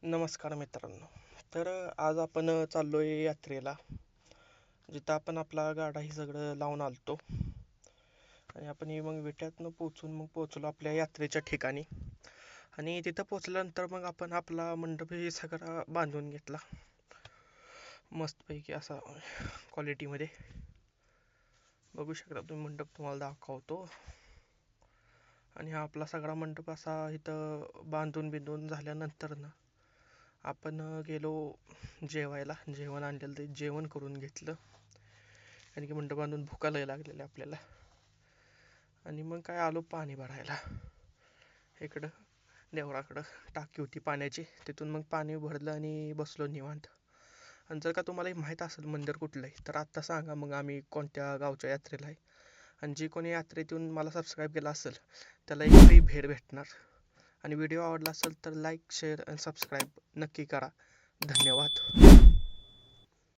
नमस्कार मित्रांनो. तर आज आपण चाललोय यात्रेला, जिथं आपण आपला गाडा ही सगळं लावून आलतो आणि आपण ही मग विट्यातनं मग पोहोचलो आपल्या यात्रेच्या ठिकाणी. आणि तिथं पोहोचल्यानंतर मग आपण आपला मंडप ही सगळा बांधून घेतला मस्तपैकी असा क्वालिटीमध्ये. बघू शकता तुम्ही, मंडप तुम्हाला दाखवतो. आणि हा आपला सगळा मंडप असा इथं बांधून बिंधून झाल्यानंतर ना आपण गेलो जेवायला. जेवण आणलेलं ते जेवण करून घेतलं, कारण की मंडप बांधून भुका लय लागलेल्या आपल्याला. आणि मग काय आलो पाणी भरायला इकडं देवळाकडं. टाकी होती पाण्याची, तिथून मग पाणी भरलं आणि बसलो निवांत. आणि जर का तुम्हाला माहीत असेल मंदिर कुठलं आहे तर आत्ता सांगा, मग आम्ही कोणत्या गावच्या यात्रेला आहे. आणि जी कोणी यात्रेत येऊन मला सबस्क्राईब केलं असेल त्याला एक फ्री भेट भेटणार. आणि व्हिडिओ आवडला असेल तर लाईक शेअर आणि सबस्क्राईब नक्की करा. धन्यवाद.